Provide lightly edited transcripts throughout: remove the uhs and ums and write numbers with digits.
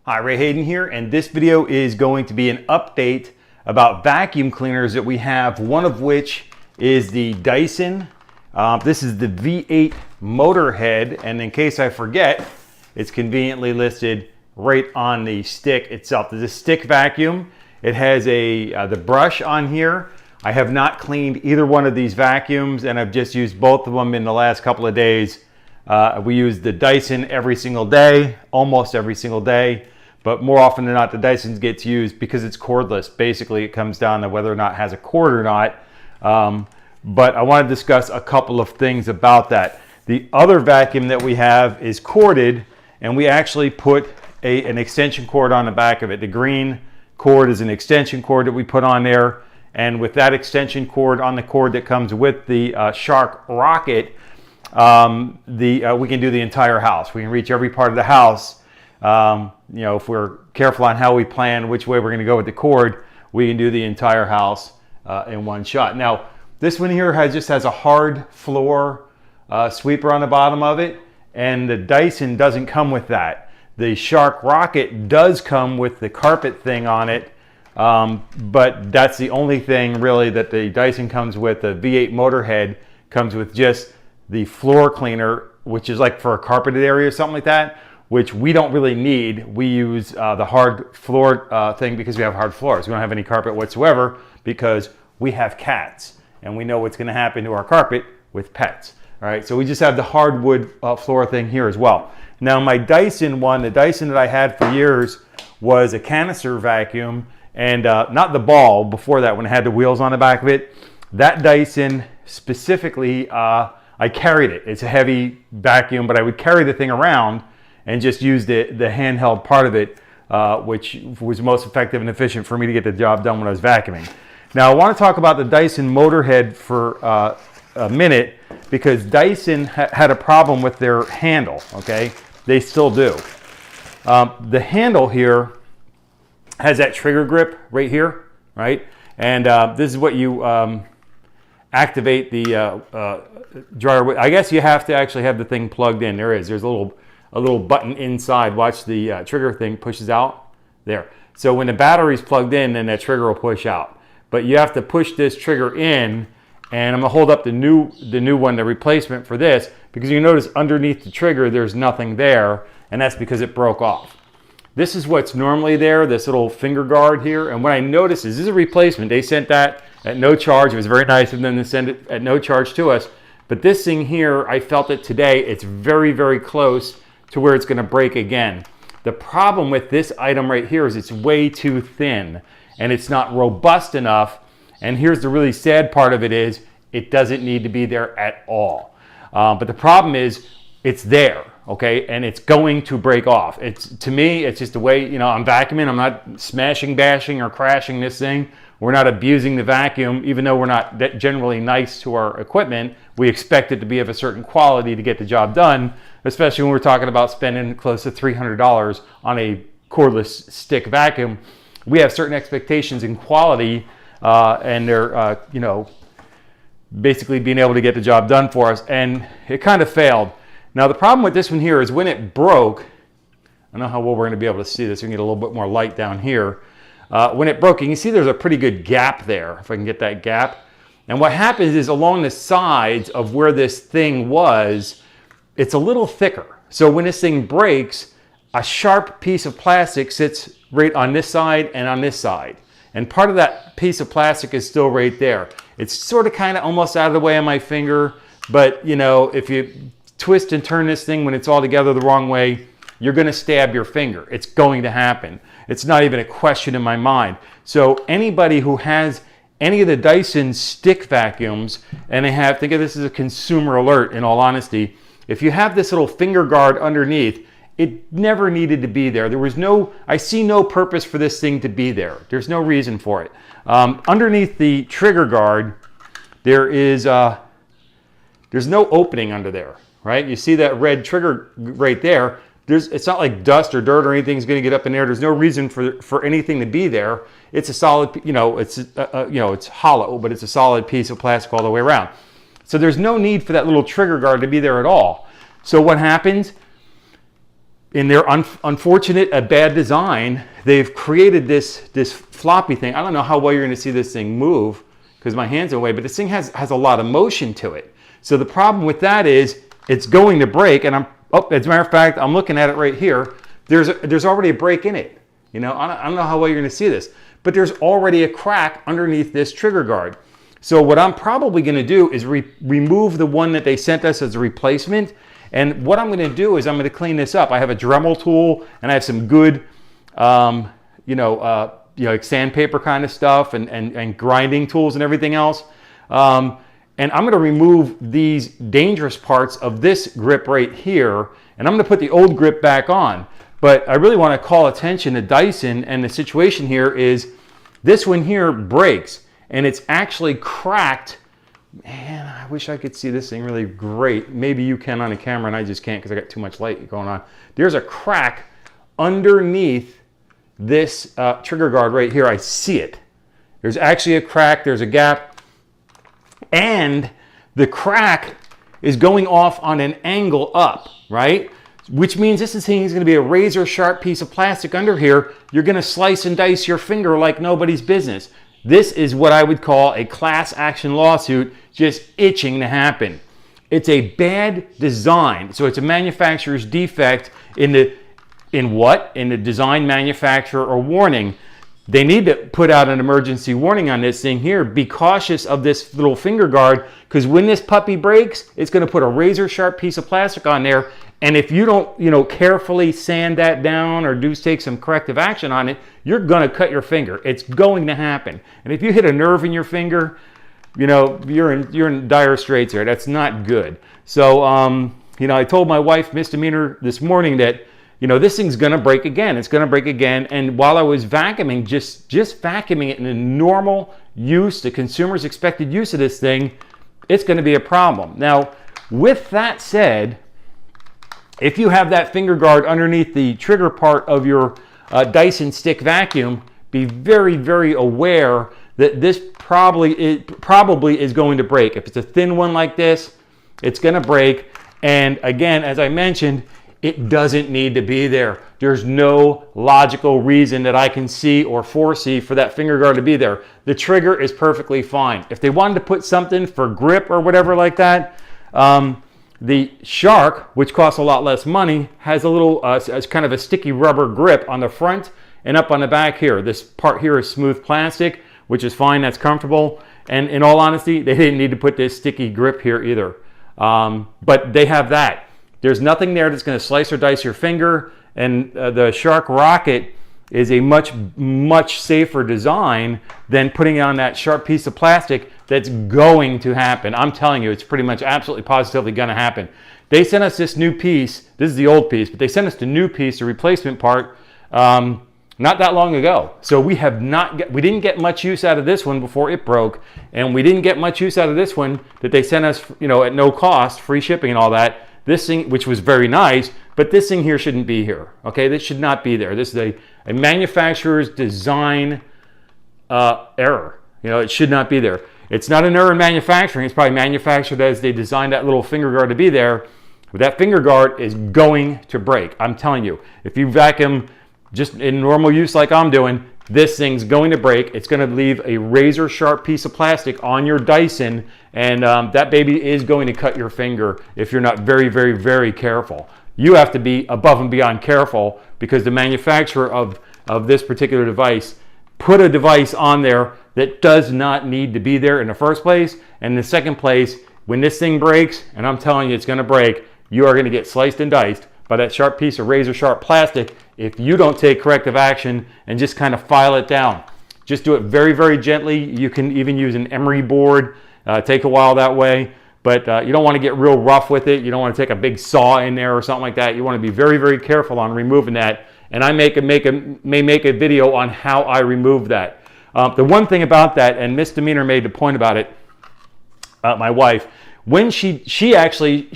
Hi, Hayden here, and this video is going to be an update about vacuum cleaners that we have, one of which is the Dyson. This is the V8 Motorhead, and in case I forget, it's conveniently listed right on the stick itself. There's a stick vacuum. It has the brush on here. I have not cleaned either one of these vacuums, and I've just used both of them in the last couple of days. We use the Dyson every single day, almost every single day. But more often than not, the Dyson gets used because it's cordless. Basically, it comes down to whether or not it has a cord or not. But I want to discuss a couple of things about that. The other vacuum that we have is corded, and we actually put an extension cord on the back of it. The green cord is an extension cord that we put on there. And with that extension cord on the cord that comes with the Shark Rocket, we can do the entire house. We can reach every part of the house. You know, if we're careful on how we plan which way we're going to go with the cord, we can do the entire house in one shot. Now, this one here just has a hard floor sweeper on the bottom of it, and the Dyson doesn't come with that. The Shark Rocket does come with the carpet thing on it, but that's the only thing really that the Dyson comes with. The V8 Motorhead comes with just the floor cleaner, which is like for a carpeted area or something like that, which we don't really need. We use the hard floor thing because we have hard floors. We don't have any carpet whatsoever because we have cats, and we know what's going to happen to our carpet with pets. All right, so we just have the hardwood floor thing here as well. Now, my Dyson one, the Dyson that I had for years, was a canister vacuum, and not the ball. Before that, when it had the wheels on the back of it, that Dyson specifically, I carried it. It's a heavy vacuum, but I would carry the thing around and just use the handheld part of it, which was most effective and efficient for me to get the job done when I was vacuuming. Now, I want to talk about the Dyson Motorhead for a minute, because Dyson had a problem with their handle, okay? They still do. The handle here has that trigger grip right here, right? And this is what you activate the dryer with. I guess you have to actually have the thing plugged in. There's a little button inside. Watch, the trigger thing pushes out there. So when the battery's plugged in, then that trigger will push out. But you have to push this trigger in, and I'm gonna hold up the new one, the replacement for this, because you notice underneath the trigger there's nothing there, and that's because it broke off. This is what's normally there, this little finger guard here, and what I noticed is this is a replacement. They sent that at no charge. It was very nice of them to send it at no charge to us. But this thing here, I felt it today, it's very, very close to where it's going to break again. The problem with this item right here is it's way too thin, and it's not robust enough. And here's the really sad part of it is it doesn't need to be there at all. But the problem is it's there, okay, and it's going to break off. To me, it's just the way, you know, I'm vacuuming. I'm not smashing, bashing, or crashing this thing. We're not abusing the vacuum, even though we're not generally nice to our equipment. We expect it to be of a certain quality to get the job done, especially when we're talking about spending close to $300 on a cordless stick vacuum. We have certain expectations in quality, and they're, you know, basically being able to get the job done for us, and it kind of failed. Now, the problem with this one here is when it broke, I don't know how well we're going to be able to see this. We can get a little bit more light down here. When it broke, you can see there's a pretty good gap there, if I can get that gap. And what happens is along the sides of where this thing was, it's a little thicker. So when this thing breaks, a sharp piece of plastic sits right on this side and on this side. And part of that piece of plastic is still right there. It's sort of kind of almost out of the way on my finger, but you know, if you twist and turn this thing when it's all together the wrong way, you're going to stab your finger. It's going to happen. It's not even a question in my mind. So anybody who has any of the Dyson stick vacuums, and think of this as a consumer alert in all honesty, if you have this little finger guard underneath, it never needed to be there. I see no purpose for this thing to be there. There's no reason for it. Underneath the trigger guard, there's no opening under there, right? You see that red trigger right there. It's not like dust or dirt or anything's going to get up in there. There's no reason for anything to be there. It's a solid, it's hollow, but it's a solid piece of plastic all the way around. So there's no need for that little trigger guard to be there at all. So what happens? in their unfortunate, bad design, they've created this floppy thing. I don't know how well you're going to see this thing move because my hand's away, but this thing has a lot of motion to it. So the problem with that is it's going to break, and as a matter of fact, I'm looking at it right here. There's already a break in it. You know, I don't know how well you're going to see this, but there's already a crack underneath this trigger guard. So what I'm probably going to do is remove the one that they sent us as a replacement. And what I'm going to do is I'm going to clean this up. I have a Dremel tool and I have some good, like sandpaper kind of stuff and grinding tools and everything else. And I'm going to remove these dangerous parts of this grip right here. And I'm going to put the old grip back on. But I really want to call attention to Dyson, and the situation here is this one here breaks and it's actually cracked. Man, I wish I could see this thing really great. Maybe you can on a camera and I just can't because I got too much light going on. There's a crack underneath this trigger guard right here. I see it. There's actually a crack, there's a gap, and the crack is going off on an angle up, right? Which means this thing is going to be a razor sharp piece of plastic under here. You're going to slice and dice your finger like nobody's business. This is what I would call a class action lawsuit just itching to happen. It's a bad design. So it's a manufacturer's defect in the design, manufacturer, or warning. They need to put out an emergency warning on this thing here. Be cautious of this little finger guard, because when this puppy breaks, it's going to put a razor sharp piece of plastic on there. And if you don't, carefully sand that down or take some corrective action on it, you're going to cut your finger. It's going to happen. And if you hit a nerve in your finger, you're in dire straits here. That's not good. So, I told my wife, misdemeanor, this morning that, this thing's going to break again. It's going to break again. And while I was vacuuming, just vacuuming it in the normal use, the consumer's expected use of this thing, it's going to be a problem. Now, with that said, if you have that finger guard underneath the trigger part of your Dyson stick vacuum, be very, very aware that this probably is going to break. If it's a thin one like this, it's going to break. And again, as I mentioned, it doesn't need to be there. There's no logical reason that I can see or foresee for that finger guard to be there. The trigger is perfectly fine. If they wanted to put something for grip or whatever like that, the Shark, which costs a lot less money, has a little kind of a sticky rubber grip on the front and up on the back here. This part here is smooth plastic, which is fine, that's comfortable. And in all honesty, they didn't need to put this sticky grip here either. But they have that. There's nothing there that's going to slice or dice your finger. And the Shark Rocket is a much, much safer design than putting on that sharp piece of plastic that's going to happen. I'm telling you, it's pretty much absolutely positively going to happen. They sent us this new piece. This is the old piece, but they sent us the new piece, the replacement part, not that long ago. So we didn't get much use out of this one before it broke, and we didn't get much use out of this one that they sent us, at no cost, free shipping and all that. This thing, which was very nice, but this thing here shouldn't be here. Okay, this should not be there. This is a manufacturer's design error. It should not be there. It's not an error in manufacturing. It's probably manufactured as they designed that little finger guard to be there. But that finger guard is going to break. I'm telling you, if you vacuum just in normal use like I'm doing, this thing's going to break. It's going to leave a razor sharp piece of plastic on your Dyson, and that baby is going to cut your finger if you're not very, very, very careful. You have to be above and beyond careful, because the manufacturer of this particular device put a device on there that does not need to be there in the first place. And in the second place, when this thing breaks, and I'm telling you it's going to break, you are going to get sliced and diced by that sharp piece of razor sharp plastic if you don't take corrective action and just kind of file it down. Just do it very, very gently. You can even use an emery board. Take a while that way, but you don't want to get real rough with it. You don't want to take a big saw in there or something like that. You want to be very, very careful on removing that. And I may make a video on how I remove that. The one thing about that, and Misdemeanor made the point about it, my wife, when she actually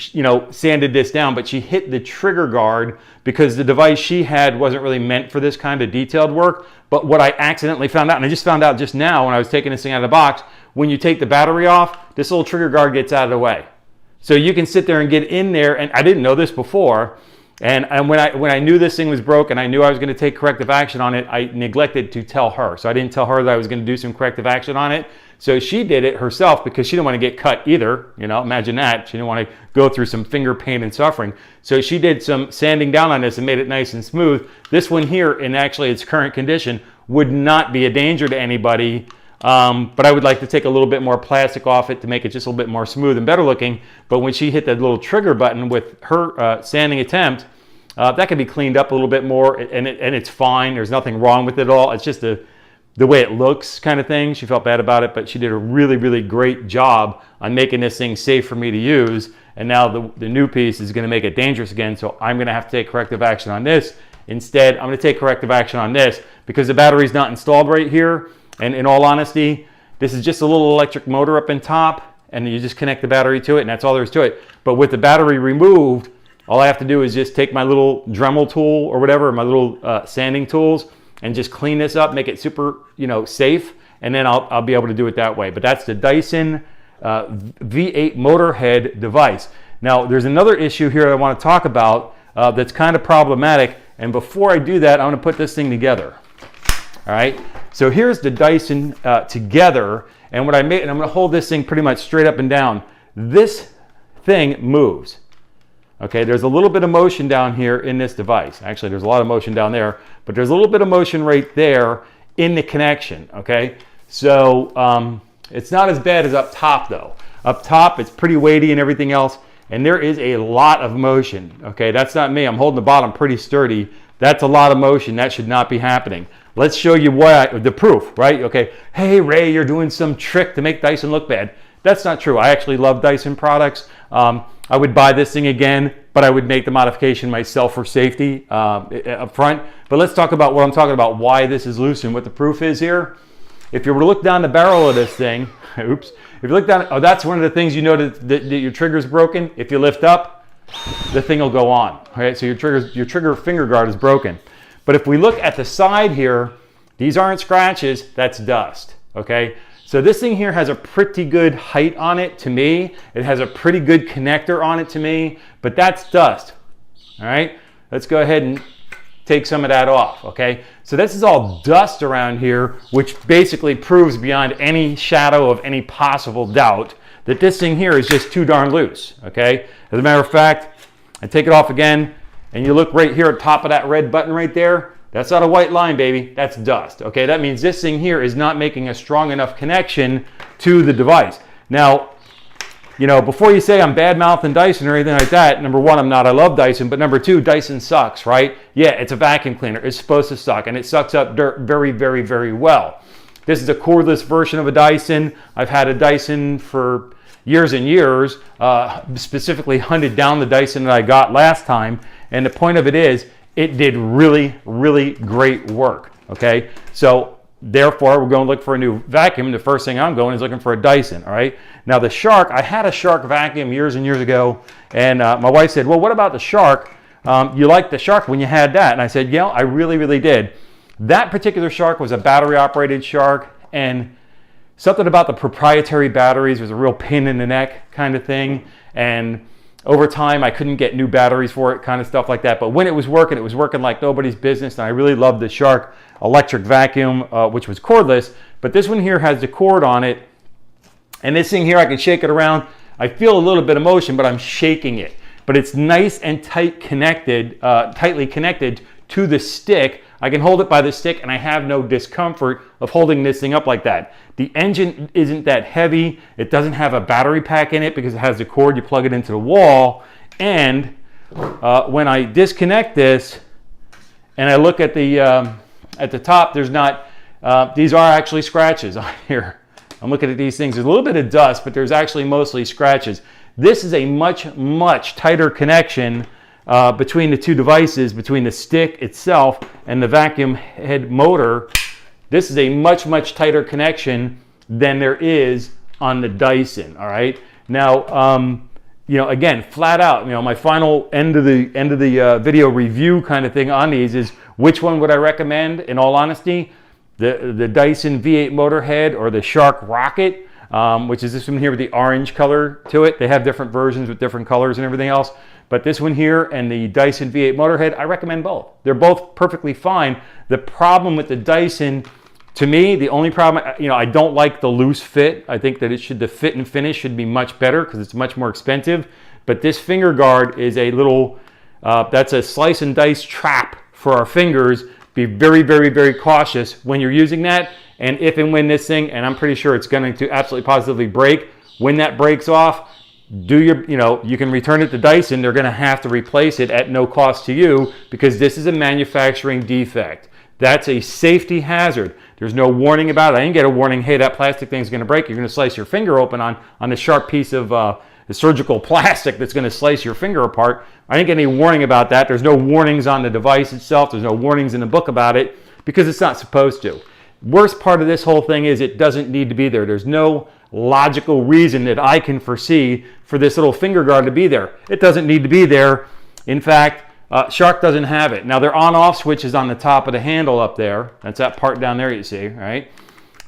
sanded this down, but she hit the trigger guard because the device she had wasn't really meant for this kind of detailed work. But what I accidentally found out, and I just found out just now when I was taking this thing out of the box, when you take the battery off, this little trigger guard gets out of the way. So you can sit there and get in there, and I didn't know this before, And when I knew this thing was broken, I knew I was going to take corrective action on it, I neglected to tell her. So I didn't tell her that I was going to do some corrective action on it. So she did it herself because she didn't want to get cut either. You know, imagine that. She didn't want to go through some finger pain and suffering. So she did some sanding down on this and made it nice and smooth. This one here, in actually its current condition, would not be a danger to anybody. But I would like to take a little bit more plastic off it to make it just a little bit more smooth and better looking. But when she hit that little trigger button with her sanding attempt, that can be cleaned up a little bit more, and it's fine. There's nothing wrong with it at all. It's just the way it looks kind of thing. She felt bad about it, but she did a really, really great job on making this thing safe for me to use. And now the new piece is going to make it dangerous again, so I'm going to have to take corrective action on this. Instead, I'm going to take corrective action on this because the battery's not installed right here. And in all honesty, this is just a little electric motor up in top, and you just connect the battery to it, and that's all there is to it. But with the battery removed, all I have to do is just take my little Dremel tool or whatever, my little sanding tools, and just clean this up, make it super, safe, and then I'll be able to do it that way. But that's the Dyson V8 Motorhead device. Now, there's another issue here I want to talk about that's kind of problematic, and before I do that, I want to put this thing together. All right, so here's the Dyson together, and what I made, and I'm going to hold this thing pretty much straight up and down. This thing moves. Okay, there's a little bit of motion down here in this device. Actually, there's a lot of motion down there, but there's a little bit of motion right there in the connection. Okay, so it's not as bad as up top though. Up top, it's pretty weighty and everything else, and there is a lot of motion. Okay, that's not me. I'm holding the bottom pretty sturdy. That's a lot of motion. That should not be happening. Let's show you the proof, right? Okay, hey Ray, you're doing some trick to make Dyson look bad. That's not true. I actually love Dyson products. I would buy this thing again, but I would make the modification myself for safety up front. But let's talk about what I'm talking about, why this is loose and what the proof is here. If you were to look down the barrel of this thing, oops, if you look down, oh, that's one of the things you know that your trigger's broken. If you lift up, the thing will go on. All right, so your trigger finger guard is broken. But if we look at the side here, these aren't scratches, that's dust, okay? So this thing here has a pretty good height on it to me. It has a pretty good connector on it to me, but that's dust, all right? Let's go ahead and take some of that off, okay? So this is all dust around here, which basically proves beyond any shadow of any possible doubt that this thing here is just too darn loose, okay? As a matter of fact, I take it off again, and you look right here at the top of that red button right there, that's not a white line, baby, that's dust, okay? That means this thing here is not making a strong enough connection to the device. Now, before you say I'm bad-mouthing Dyson or anything like that, number one, I'm not, I love Dyson, but number two, Dyson sucks, right? Yeah, it's a vacuum cleaner, it's supposed to suck, and it sucks up dirt very, very, very well. This is a cordless version of a Dyson. I've had a Dyson for years and years, specifically hunted down the Dyson that I got last time, and the point of it is, it did really, really great work, okay? So therefore, we're going to look for a new vacuum. The first thing I'm going is looking for a Dyson, all right? Now the Shark, I had a Shark vacuum years and years ago, and my wife said, well, what about the Shark? You liked the Shark when you had that? And I said, yeah, I really, really did. That particular Shark was a battery-operated Shark, and something about the proprietary batteries was a real pain in the neck kind of thing, and over time, I couldn't get new batteries for it, kind of stuff like that. But when it was working like nobody's business. And I really loved the Shark electric vacuum, which was cordless. But this one here has the cord on it. And this thing here, I can shake it around. I feel a little bit of motion, but I'm shaking it. But it's nice and tightly connected to the stick. I can hold it by the stick, and I have no discomfort of holding this thing up like that. The engine isn't that heavy. It doesn't have a battery pack in it because it has the cord. You plug it into the wall. And when I disconnect this and I look at the top, there's not, these are actually scratches on here. I'm looking at these things. There's a little bit of dust, but there's actually mostly scratches. This is a much, much tighter connection between the two devices, between the stick itself and the vacuum head motor. This is a much, much tighter connection than there is on the Dyson, all right? Now, again, flat out, my final end of the video review kind of thing on these is which one would I recommend, in all honesty? The Dyson V8 Motorhead or the Shark Rocket, which is this one here with the orange color to it. They have different versions with different colors and everything else. But this one here and the Dyson V8 Motorhead, I recommend both. They're both perfectly fine. The problem with the Dyson, to me, the only problem, I don't like the loose fit. I think that the fit and finish should be much better because it's much more expensive. But this finger guard is a little, that's a slice and dice trap for our fingers. Be very, very, very cautious when you're using that. And if and when this thing, and I'm pretty sure it's going to absolutely positively break, when that breaks off, you can return it to Dyson. They're going to have to replace it at no cost to you because this is a manufacturing defect. That's a safety hazard. There's no warning about it. I didn't get a warning, hey, that plastic thing's going to break. You're going to slice your finger open on the sharp piece of the surgical plastic that's going to slice your finger apart. I didn't get any warning about that. There's no warnings on the device itself. There's no warnings in the book about it because it's not supposed to. Worst part of this whole thing is it doesn't need to be there. There's no logical reason that I can foresee for this little finger guard to be there. It doesn't need to be there. In fact, Shark doesn't have it. Now, their on-off switch is on the top of the handle up there. That's that part down there you see, right?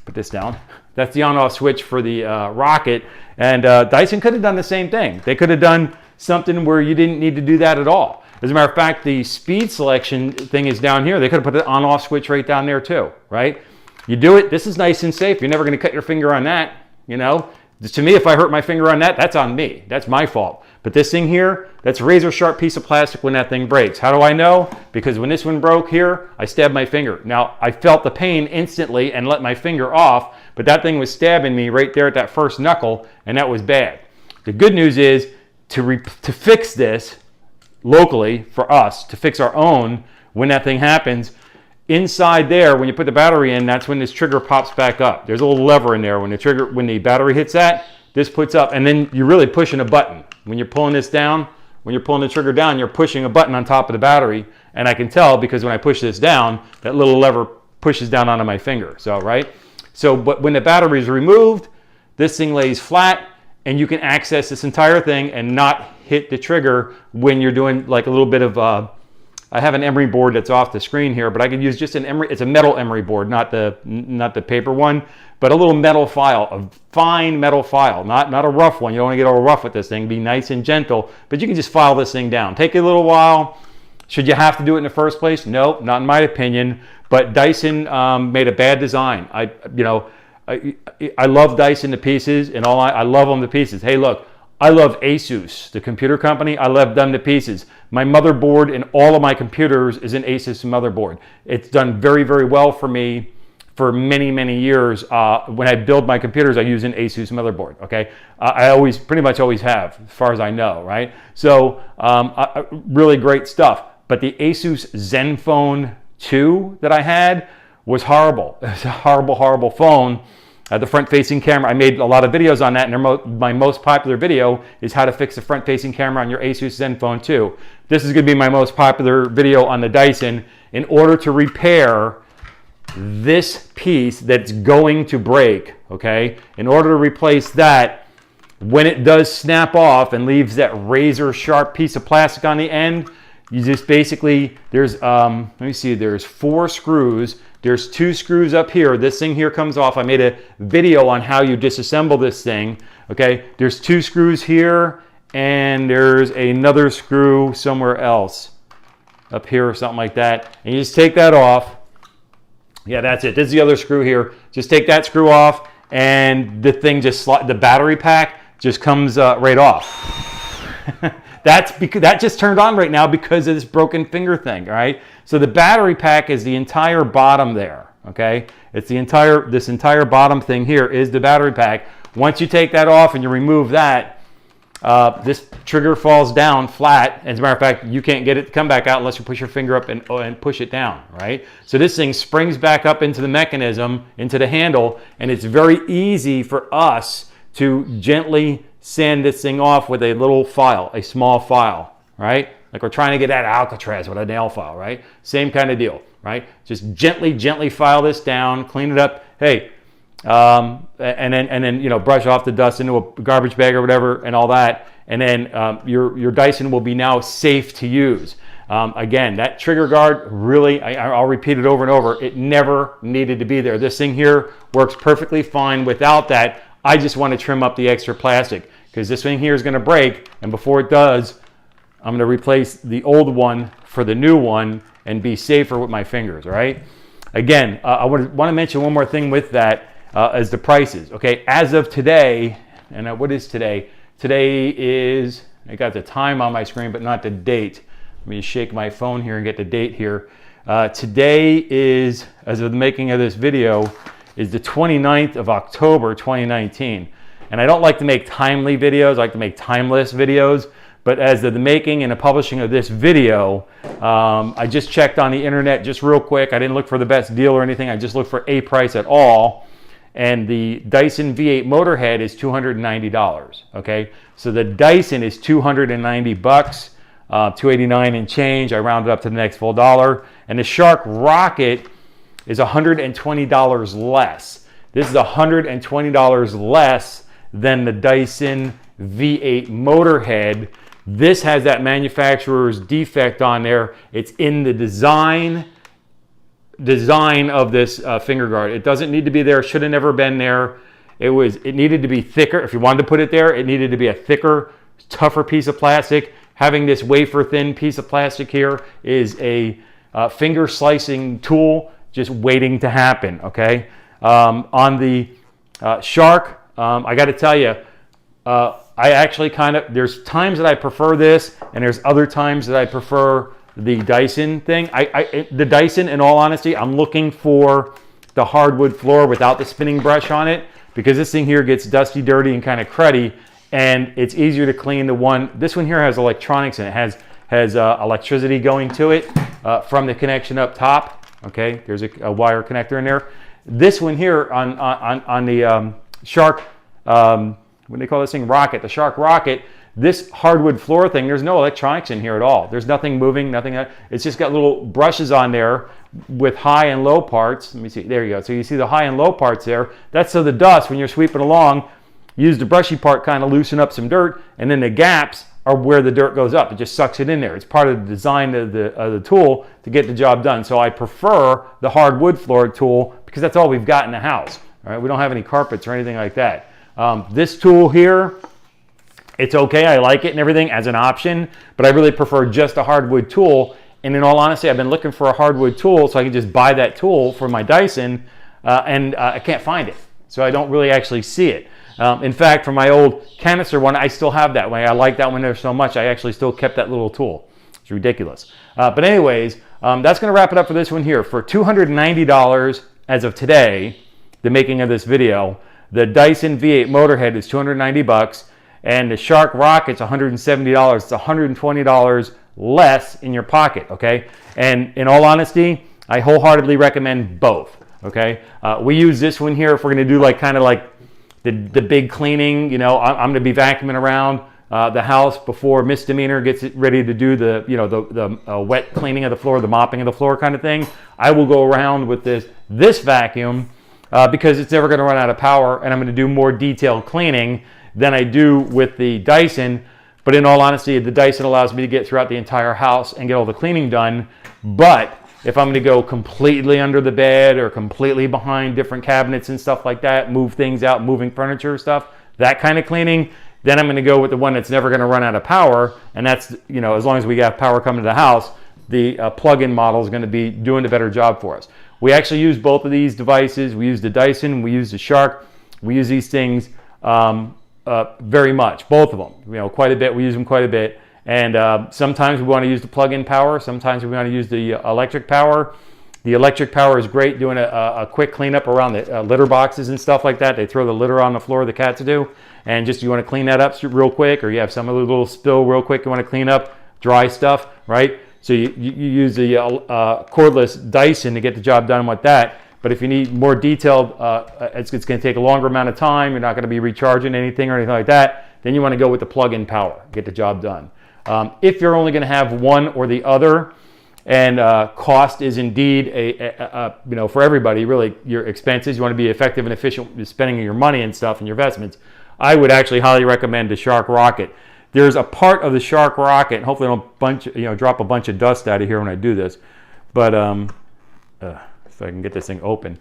Put this down. That's the on-off switch for the Rocket. And Dyson could have done the same thing. They could have done something where you didn't need to do that at all. As a matter of fact, the speed selection thing is down here. They could have put an on-off switch right down there too, right? You do it. This is nice and safe. You're never going to cut your finger on that, To me, if I hurt my finger on that, that's on me. That's my fault. But this thing here, that's a razor sharp piece of plastic when that thing breaks. How do I know? Because when this one broke here, I stabbed my finger. Now, I felt the pain instantly and let my finger off, but that thing was stabbing me right there at that first knuckle, and that was bad. The good news is to fix this locally for us, to fix our own when that thing happens, inside there, when you put the battery in, that's when this trigger pops back up. There's a little lever in there. When the battery hits that, this puts up, and then you're really pushing a button. When you're pulling this down, when you're pulling the trigger down, you're pushing a button on top of the battery. And I can tell because when I push this down, that little lever pushes down onto my finger. But when the battery is removed, this thing lays flat, and you can access this entire thing and not hit the trigger when you're doing like a little bit of, I have an emery board that's off the screen here, but I could use just an emery. It's a metal emery board, not the paper one, but a little metal file, a fine metal file, not a rough one. You don't want to get all rough with this thing. Be nice and gentle, but you can just file this thing down. Take a little while. Should you have to do it in the first place? No, not in my opinion. But Dyson made a bad design. I love Dyson to pieces, and I love them to pieces. Hey, look. I love Asus, the computer company. I love them to pieces. My motherboard in all of my computers is an Asus motherboard. It's done very, very well for me for many, many years. When I build my computers, I use an Asus motherboard, okay? I pretty much always have, as far as I know, right? So, really great stuff. But the Asus Zenfone 2 that I had was horrible. It was a horrible, horrible phone. The front-facing camera, I made a lot of videos on that, and my most popular video is how to fix the front-facing camera on your Asus Zenfone 2. This is going to be my most popular video on the Dyson. In order to repair this piece that's going to break, okay, in order to replace that, when it does snap off and leaves that razor-sharp piece of plastic on the end, you just basically, there's 4 screws. There's 2 screws up here. This thing here comes off. I made a video on how you disassemble this thing. Okay, there's 2 screws here, and there's another screw somewhere else up here or something like that. And you just take that off. Yeah, that's it. This is the other screw here. Just take that screw off, and the thing the battery pack just comes right off. That just turned on right now because of this broken finger thing, all right? So the battery pack is the entire bottom there, okay? It's this entire bottom thing here is the battery pack. Once you take that off and you remove that, this trigger falls down flat. As a matter of fact, you can't get it to come back out unless you push your finger up and push it down, right? So this thing springs back up into the mechanism, into the handle, and it's very easy for us to gently sand this thing off with a little file, a small file, right? Like we're trying to get at Alcatraz with a nail file, right? Same kind of deal, right? Just gently file this down, clean it up. Hey, and then brush off the dust into a garbage bag or whatever and all that. And then your Dyson will be now safe to use. Again, that trigger guard, really, I'll repeat it over and over. It never needed to be there. This thing here works perfectly fine without that. I just want to trim up the extra plastic because this thing here is going to break, and before it does, I'm going to replace the old one for the new one and be safer with my fingers, all right? Again, I want to mention one more thing with that as the prices, okay? As of today, and what is today? Today is, I got the time on my screen, but not the date. Let me shake my phone here and get the date here. Today is, as of the making of this video, is the 29th of October, 2019. And I don't like to make timely videos, I like to make timeless videos. But as of the making and the publishing of this video, I just checked on the internet just real quick. I didn't look for the best deal or anything. I just looked for a price at all. And the Dyson V8 Motorhead is $290, okay? So the Dyson is $290, $289 and change. I rounded up to the next full dollar. And the Shark Rocket is $120 less. This is $120 less than the Dyson V8 Motorhead. This has that manufacturer's defect on there. It's in the design of this finger guard. It doesn't need to be there. Should have never been there. It needed to be thicker. If you wanted to put it there, it needed to be a thicker, tougher piece of plastic. Having this wafer thin piece of plastic here is a finger slicing tool just waiting to happen, okay? On the Shark, I got to tell you, I actually there's times that I prefer this, and there's other times that I prefer the Dyson thing. The Dyson, in all honesty, I'm looking for the hardwood floor without the spinning brush on it, because this thing here gets dusty, dirty, and kind of cruddy, and it's easier to clean. This one here has electronics in it. Has electricity going to it from the connection up top. Okay, there's a wire connector in there. This one here on the Shark, what do they call this thing? Rocket, the Shark Rocket. This hardwood floor thing, there's no electronics in here at all. There's nothing moving, nothing. It's just got little brushes on there with high and low parts. Let me see, there you go. So you see the high and low parts there. That's so the dust, when you're sweeping along, use the brushy part, kind of loosen up some dirt, and then the gaps are where the dirt goes up. It just sucks it in there. It's part of the design of the tool to get the job done. So I prefer the hardwood floor tool because that's all we've got in the house. All right, we don't have any carpets or anything like that. This tool here, it's okay. I like it and everything as an option, but I really prefer just a hardwood tool. And in all honesty, I've been looking for a hardwood tool so I can just buy that tool for my Dyson, and I can't find it. So I don't really actually see it. In fact, for my old canister one, I still have that one. I like that one there so much, I actually still kept that little tool. It's ridiculous. But anyways, that's going to wrap it up for this one here. For $290 as of today, the making of this video, the Dyson V8 Motorhead is $290, and the Shark Rocket's $170. It's $120 less in your pocket, okay? And in all honesty, I wholeheartedly recommend both, okay? We use this one here if we're going to do kind of like the big cleaning. You know, I'm going to be vacuuming around the house before Misdemeanor gets ready to do the wet cleaning of the floor, the mopping of the floor kind of thing. I will go around with this vacuum because it's never going to run out of power, and I'm going to do more detailed cleaning than I do with the Dyson. But in all honesty, the Dyson allows me to get throughout the entire house and get all the cleaning done. But if I'm going to go completely under the bed or completely behind different cabinets and stuff like that, move things out, moving furniture stuff, that kind of cleaning, then I'm going to go with the one that's never going to run out of power. And that's, you know, as long as we got power coming to the house, the plug-in model is going to be doing a better job for us. We actually use both of these devices. We use the Dyson, we use the Shark. We use these things very much, both of them, you know, quite a bit. We use them quite a bit. And sometimes we want to use the plug-in power. Sometimes we want to use the electric power. The electric power is great doing a quick cleanup around the litter boxes and stuff like that. They throw the litter on the floor, the cats do. And just you want to clean that up real quick, or you have some other little spill real quick you want to clean up, dry stuff, right? So you use the cordless Dyson to get the job done with that. But if you need more detailed, it's going to take a longer amount of time. You're not going to be recharging anything or anything like that. Then you want to go with the plug-in power, get the job done. If you're only going to have one or the other, and cost is indeed you know, for everybody, really, your expenses, you want to be effective and efficient with spending your money and stuff and your investments, I would actually highly recommend the Shark Rocket. There's a part of the Shark Rocket, and hopefully I don't drop a bunch of dust out of here when I do this, but if I can get this thing open.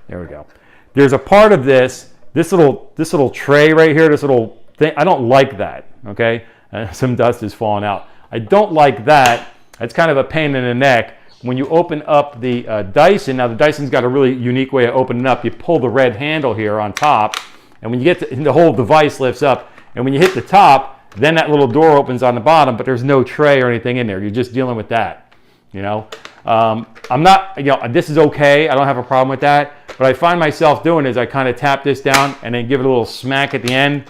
There we go. There's a part of this little tray right here, this little thing. I don't like that, okay? some dust is falling out. I don't like that. That's kind of a pain in the neck. When you open up the Dyson, now the Dyson's got a really unique way of opening up. You pull the red handle here on top, and when you get to, the whole device lifts up, and when you hit the top, then that little door opens on the bottom, but there's no tray or anything in there. You're just dealing with that, you know. I'm not, you know, this is okay. I don't have a problem with that. What I find myself doing is I kind of tap this down and then give it a little smack at the end.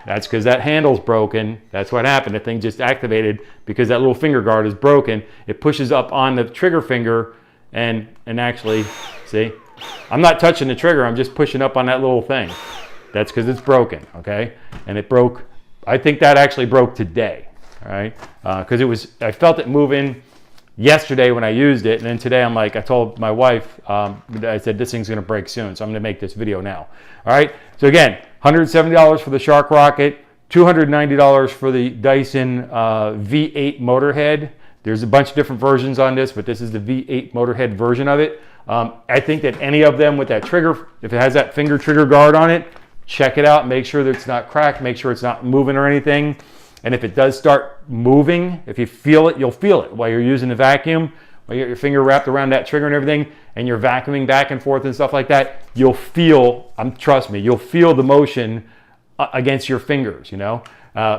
That's because that handle's broken. That's what happened. The thing just activated because that little finger guard is broken. It pushes up on the trigger finger and actually, see, I'm not touching the trigger. I'm just pushing up on that little thing. That's because it's broken, okay? And it broke, I think that actually broke today, all right? Because I felt it moving yesterday when I used it, and then today I'm like, I told my wife, I said, this thing's gonna break soon, so I'm gonna make this video now. All right, so again, $170 for the Shark Rocket, $290 for the Dyson V8 Motorhead. There's a bunch of different versions on this, but this is the V8 Motorhead version of it. I think that any of them with that trigger, if it has that finger trigger guard on it, check it out, make sure that it's not cracked, make sure it's not moving or anything. And if it does start moving, if you feel it, you'll feel it while you're using the vacuum, while you get your finger wrapped around that trigger and everything, and you're vacuuming back and forth and stuff like that, you'll feel, trust me, you'll feel the motion against your fingers, you know?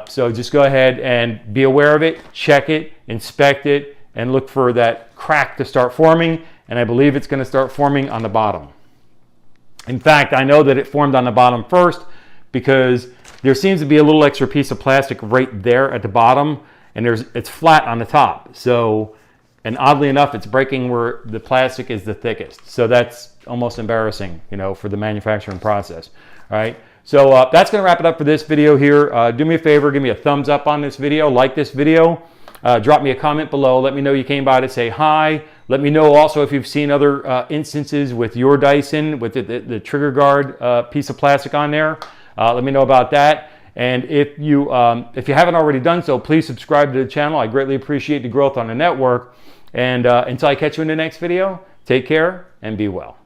So just go ahead and be aware of it, check it, inspect it, and look for that crack to start forming, and I believe it's gonna start forming on the bottom. In fact, I know that it formed on the bottom first because there seems to be a little extra piece of plastic right there at the bottom, and it's flat on the top. So, and oddly enough, it's breaking where the plastic is the thickest. So that's almost embarrassing, you know, for the manufacturing process. All right. So that's going to wrap it up for this video here. Do me a favor, give me a thumbs up on this video, like this video, drop me a comment below. Let me know you came by to say hi. Let me know also if you've seen other instances with your Dyson with the trigger guard piece of plastic on there. Let me know about that. And if you haven't already done so, please subscribe to the channel. I greatly appreciate the growth on the network. And until I catch you in the next video, take care and be well.